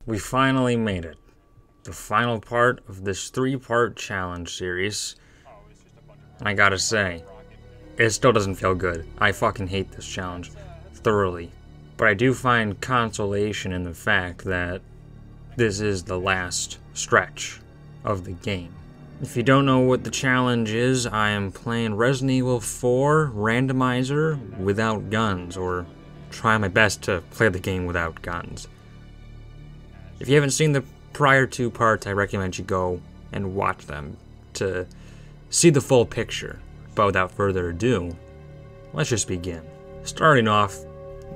We finally made it. The final part of this 3-part challenge series. And I gotta say, it still doesn't feel good. I fucking hate this challenge thoroughly. But I do find consolation in the fact that this is the last stretch of the game. If you don't know what the challenge is, I am playing Resident Evil 4 Randomizer without guns, or trying my best to play the game without guns. If you haven't seen the prior 2 parts, I recommend you go and watch them to see the full picture. But without further ado, let's just begin. Starting off,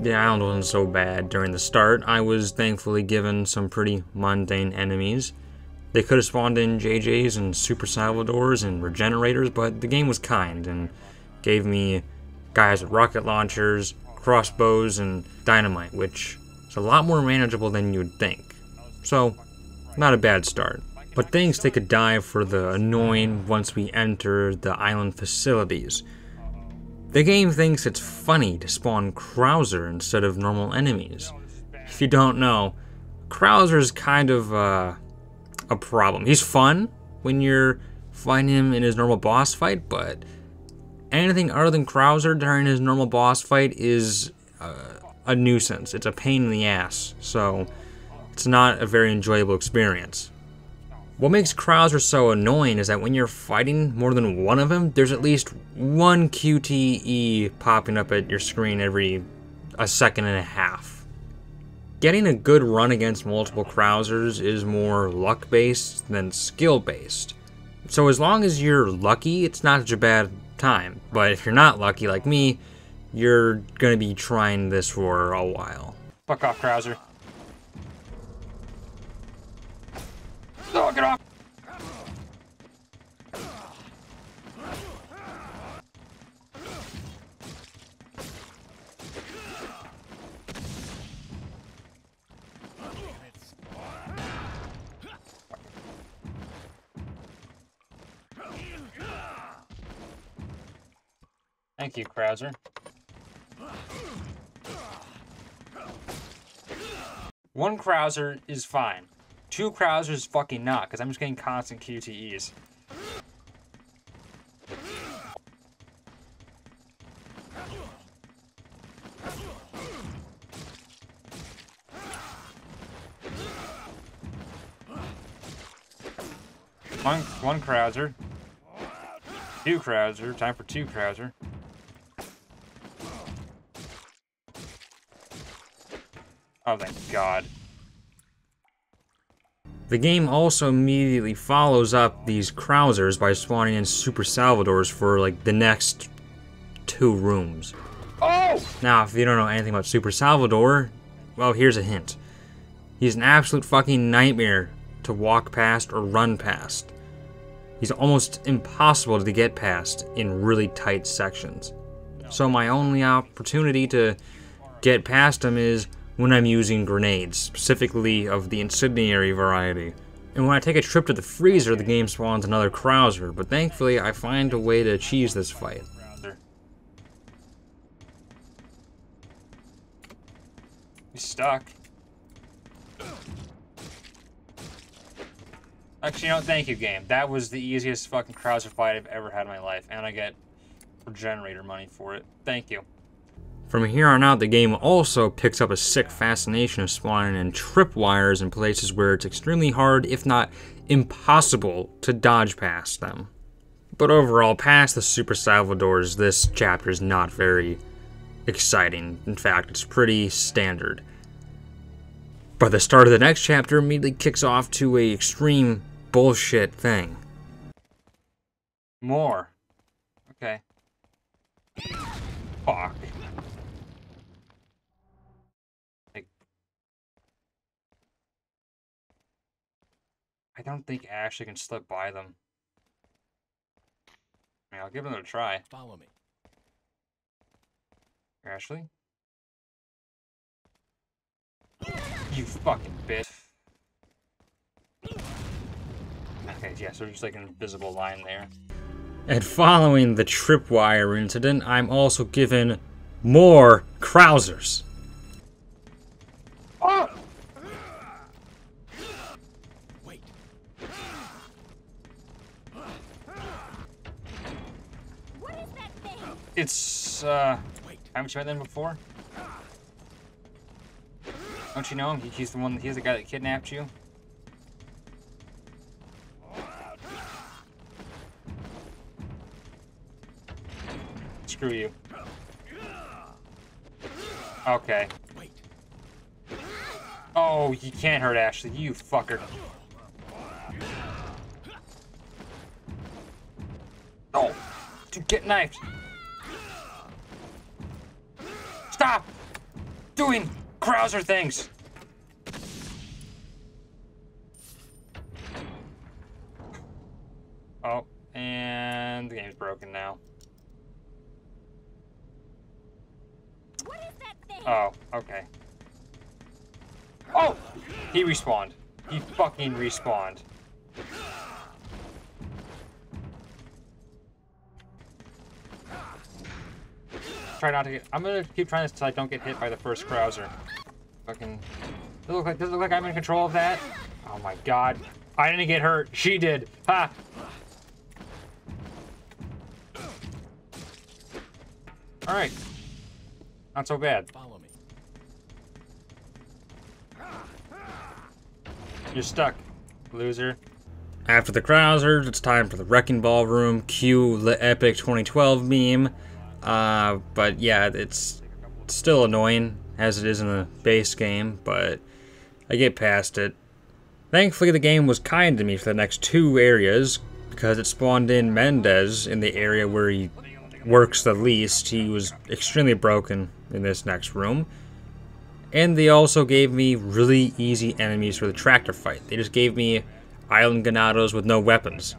the island wasn't so bad during the start. I was thankfully given some pretty mundane enemies. They could have spawned in JJs and Super Salvadors and Regenerators, but the game was kind and gave me guys with rocket launchers, crossbows, and dynamite, which is a lot more manageable than you'd think. So, not a bad start. But things take a dive for the annoying once we enter the island facilities. The game thinks it's funny to spawn Krauser instead of normal enemies. If you don't know, Krauser's kind of a problem. He's fun when you're fighting him in his normal boss fight, but anything other than Krauser during his normal boss fight is a nuisance. It's a pain in the ass, so it's not a very enjoyable experience. What makes Krauser so annoying is that when you're fighting more than one of them, there's at least one QTE popping up at your screen every a second and a half. Getting a good run against multiple Krausers is more luck-based than skill-based. So as long as you're lucky, it's not such a bad time. But if you're not lucky like me, you're gonna be trying this for a while. Fuck off, Krauser. Oh, get off! Thank you, Krauser. One Krauser is fine. 2 Krausers is fucking not, because I'm just getting constant QTEs. One Krauser. 2 Krauser. Time for 2 Krauser. Oh, thank God. The game also immediately follows up these Krausers by spawning in Super Salvadors for, like, the next 2 rooms. Oh! Now, if you don't know anything about Super Salvador, well, here's a hint. He's an absolute fucking nightmare to walk past or run past. He's almost impossible to get past in really tight sections. So my only opportunity to get past him is when I'm using grenades, specifically of the incendiary variety. And when I take a trip to the freezer, the game spawns another Krauser, but thankfully I find a way to cheese this fight. He's stuck. Actually, you know, thank you, game. That was the easiest fucking Krauser fight I've ever had in my life, and I get Regenerator money for it. Thank you. From here on out, the game also picks up a sick fascination of spawning in tripwires in places where it's extremely hard, if not impossible, to dodge past them. But overall, past the Super Salvadors, this chapter is not very exciting. In fact, it's pretty standard. But the start of the next chapter immediately kicks off to a extreme bullshit thing. More. Okay. Fuck. I don't think Ashley can slip by them. I mean, I'll give them a try. Follow me. Ashley? You fucking bitch. Okay, yeah, so just like an invisible line there. And following the tripwire incident, I'm also given more Krausers. Oh! It's, haven't you met them before? Don't you know him? He's the guy that kidnapped you. Screw you. Okay. Oh, you can't hurt Ashley, you fucker. Oh, dude, get knifed. Stop doing Krauser things. Oh, and the game's broken now. What is that thing? Oh, okay. Oh! He respawned. He fucking respawned. Try not to get... I'm gonna keep trying this until I don't get hit by the first Krauser. Fucking... Does it look like I'm in control of that? Oh my god. I didn't get hurt. She did. Ha! Alright. Not so bad. Follow me. You're stuck, loser. After the Krausers, it's time for the Wrecking Ball room. Cue the epic 2012 meme. But yeah, it's still annoying, as it is in the base game, but I get past it. Thankfully, the game was kind to me for the next 2 areas, because it spawned in Mendez in the area where he works the least. He was extremely broken in this next room. And they also gave me really easy enemies for the tractor fight. They just gave me island ganados with no weapons.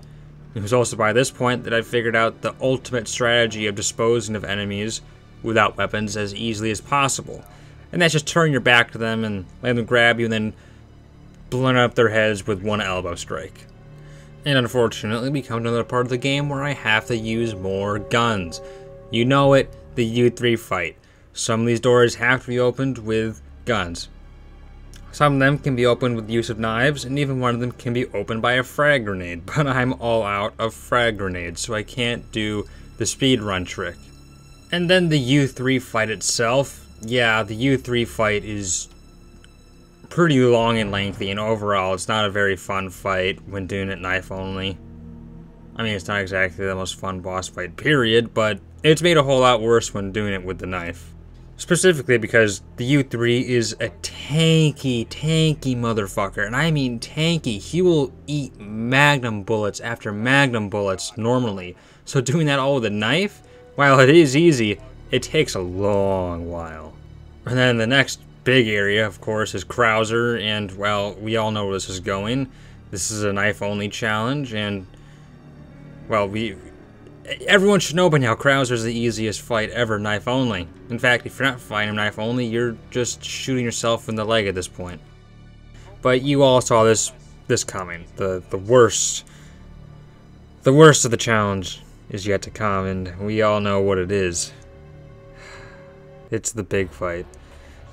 It was also by this point that I figured out the ultimate strategy of disposing of enemies without weapons as easily as possible. And that's just turn your back to them and let them grab you and then blunt up their heads with one elbow strike. And unfortunately, we come to another part of the game where I have to use more guns. You know it, the U3 fight. Some of these doors have to be opened with guns. Some of them can be opened with the use of knives, and even one of them can be opened by a frag grenade, but I'm all out of frag grenades, so I can't do the speedrun trick. And then the U3 fight itself. Yeah, the U3 fight is pretty long and lengthy, and overall it's not a very fun fight when doing it knife only. I mean, it's not exactly the most fun boss fight, period, but it's made a whole lot worse when doing it with the knife. Specifically because the U3 is a tanky motherfucker, and I mean tanky. He will eat magnum bullets after magnum bullets normally. So doing that all with a knife, while it is easy, it takes a long while. And then the next big area, of course, is Krauser, and well, we all know where this is going. This is a knife-only challenge, and well, everyone should know by now, Krauser's the easiest fight ever, knife only. In fact, if you're not fighting him knife only, you're just shooting yourself in the leg at this point. But you all saw this coming. The worst of the challenge is yet to come, and we all know what it is. It's the big fight.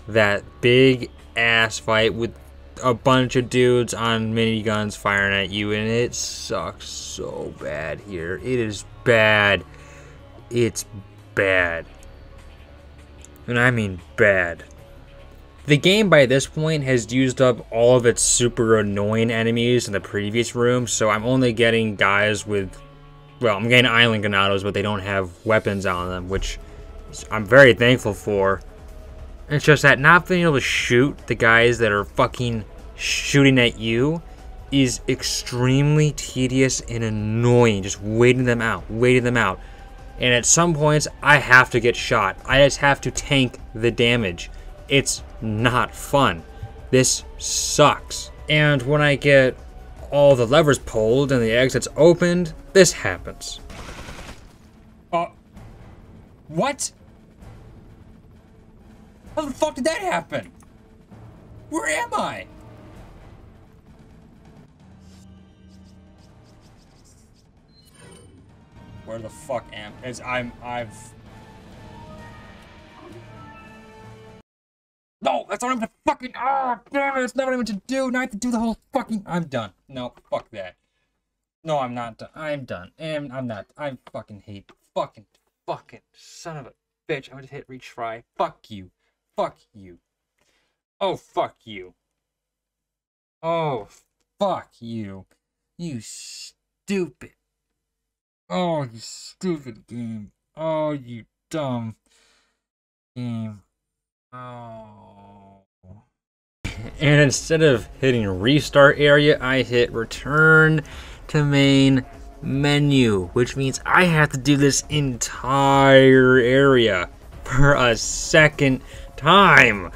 That big ass fight with a bunch of dudes on miniguns firing at you, and it sucks so bad here. It is bad. It's bad. And I mean bad. The game by this point has used up all of its super annoying enemies in the previous room, so I'm only getting guys with, well, I'm getting island ganados, but they don't have weapons on them, which I'm very thankful for. It's just that not being able to shoot the guys that are fucking shooting at you is extremely tedious and annoying. Just waiting them out. And at some points, I have to get shot. I just have to tank the damage. It's not fun. This sucks. And when I get all the levers pulled and the exits opened, this happens. What? How the fuck did that happen? Where am I? Where the fuck am I've No, that's not even to fucking damn it, it's not even to do. Now I have to do the whole fucking I'm done. No, fuck that. No, I'm not done. I'm done. And I'm not. I fucking hate fucking fucking son of a bitch. I'm gonna hit retry. Fuck you. Fuck you. Oh, fuck you. Oh, fuck you. You stupid. Oh, you stupid game. Oh, you dumb game. Oh. And instead of hitting restart area, I hit return to main menu, which means I have to do this entire area for a second time.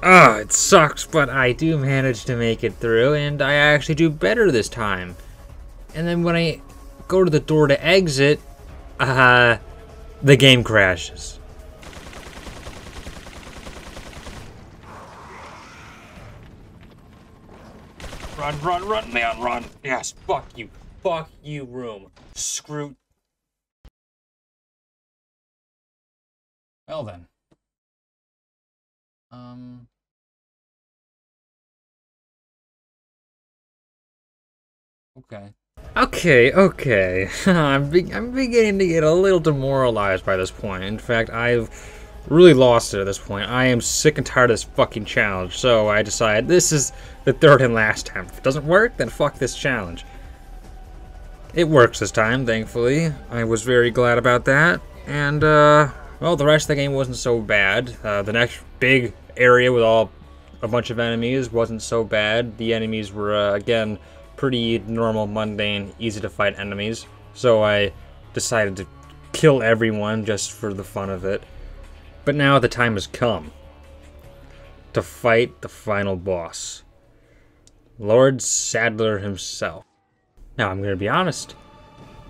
It sucks, but I do manage to make it through, and I actually do better this time. And then when I go to the door to exit, the game crashes. Run, man, run. Yes, fuck you. Fuck you, room. Screw. Well then. Okay. I'm beginning to get a little demoralized by this point. In fact, I've really lost it at this point. I am sick and tired of this fucking challenge, so I decided this is the third and last time. If it doesn't work, then fuck this challenge. It works this time, thankfully. I was very glad about that. And, well, the rest of the game wasn't so bad. The next big area with a bunch of enemies wasn't so bad. The enemies were, again, pretty normal, mundane, easy to fight enemies. So I decided to kill everyone just for the fun of it. But now the time has come to fight the final boss, Lord Sadler himself. Now, I'm going to be honest,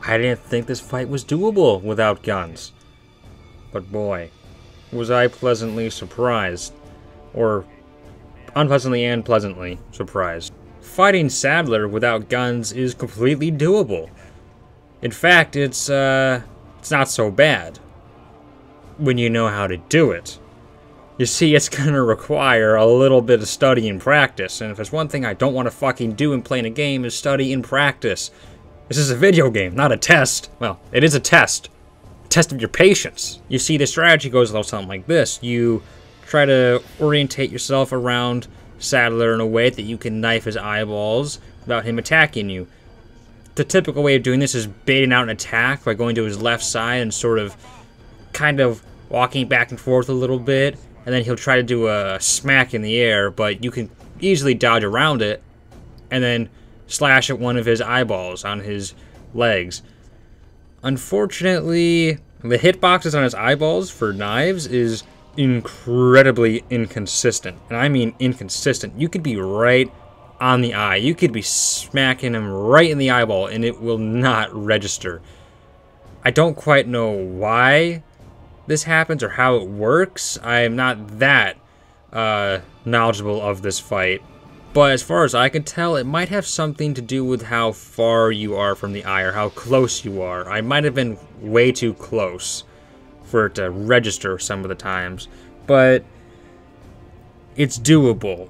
I didn't think this fight was doable without guns. But boy, was I pleasantly surprised. Or unpleasantly and pleasantly surprised. Fighting Sadler without guns is completely doable. In fact, it's not so bad when you know how to do it. You see, it's gonna require a little bit of study and practice, and if there's one thing I don't want to fucking do in playing a game is study and practice. This is a video game, not a test. Well, it is a test. A test of your patience. You see, the strategy goes a little something like this. You try to orientate yourself around Sadler in a way that you can knife his eyeballs without him attacking you. The typical way of doing this is baiting out an attack by going to his left side and sort of kind of walking back and forth a little bit, and then he'll try to do a smack in the air, but you can easily dodge around it and then slash at one of his eyeballs on his legs. Unfortunately, the hitboxes on his eyeballs for knives is incredibly inconsistent, and I mean inconsistent. You could be right on the eye. You could be smacking him right in the eyeball and it will not register. I don't quite know why this happens or how it works. I am not that knowledgeable of this fight, but as far as I can tell, it might have something to do with how far you are from the eye or how close you are. I might have been way too close for it to register some of the times, but it's doable.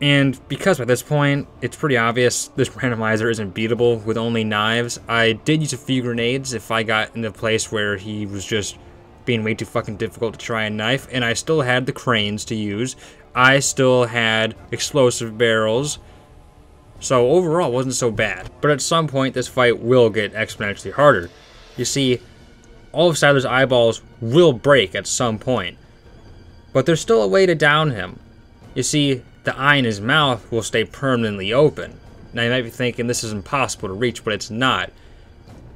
And because by this point, it's pretty obvious this randomizer isn't beatable with only knives, I did use a few grenades if I got in a place where he was just being way too fucking difficult to try and knife, and I still had the cranes to use. I still had explosive barrels, so overall it wasn't so bad. But at some point, this fight will get exponentially harder. You see, all of Sadler's eyeballs will break at some point, but there's still a way to down him. You see, the eye in his mouth will stay permanently open. Now you might be thinking this is impossible to reach, but it's not.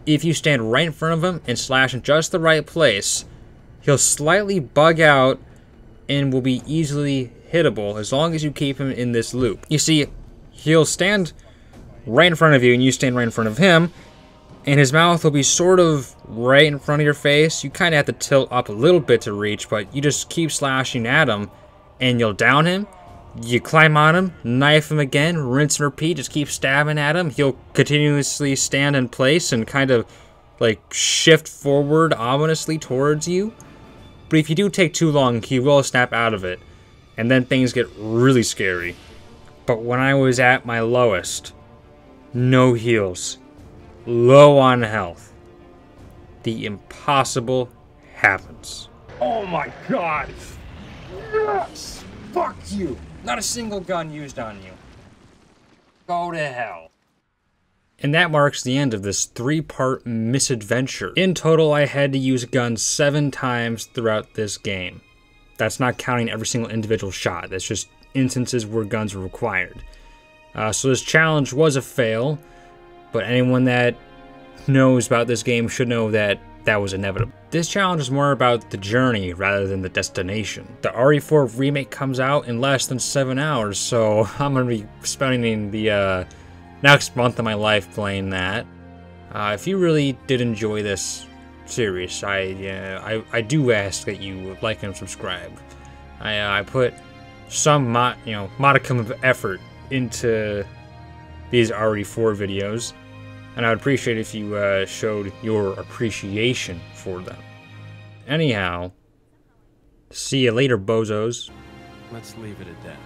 If you stand right in front of him and slash in just the right place, he'll slightly bug out and will be easily hittable as long as you keep him in this loop. You see, he'll stand right in front of you and you stand right in front of him, and his mouth will be sort of right in front of your face. You kind of have to tilt up a little bit to reach, but you just keep slashing at him and you'll down him. You climb on him, knife him again, rinse and repeat, just keep stabbing at him. He'll continuously stand in place and kind of like shift forward ominously towards you. But if you do take too long, he will snap out of it, and then things get really scary. But when I was at my lowest, no heals, low on health, the impossible happens. Oh my god! Yes! Fuck you! Not a single gun used on you. Go to hell. And that marks the end of this 3-part misadventure. In total, I had to use guns 7 times throughout this game. That's not counting every single individual shot. That's just instances where guns were required. So this challenge was a fail, but anyone that knows about this game should know that that was inevitable. This challenge is more about the journey rather than the destination. The RE4 remake comes out in less than 7 hours, so I'm going to be spending the next month of my life playing that. If you really did enjoy this series, I do ask that you like and subscribe. I put some modicum of effort into these RE4 videos, and I would appreciate if you showed your appreciation for them. Anyhow, see you later, bozos. Let's leave it at that.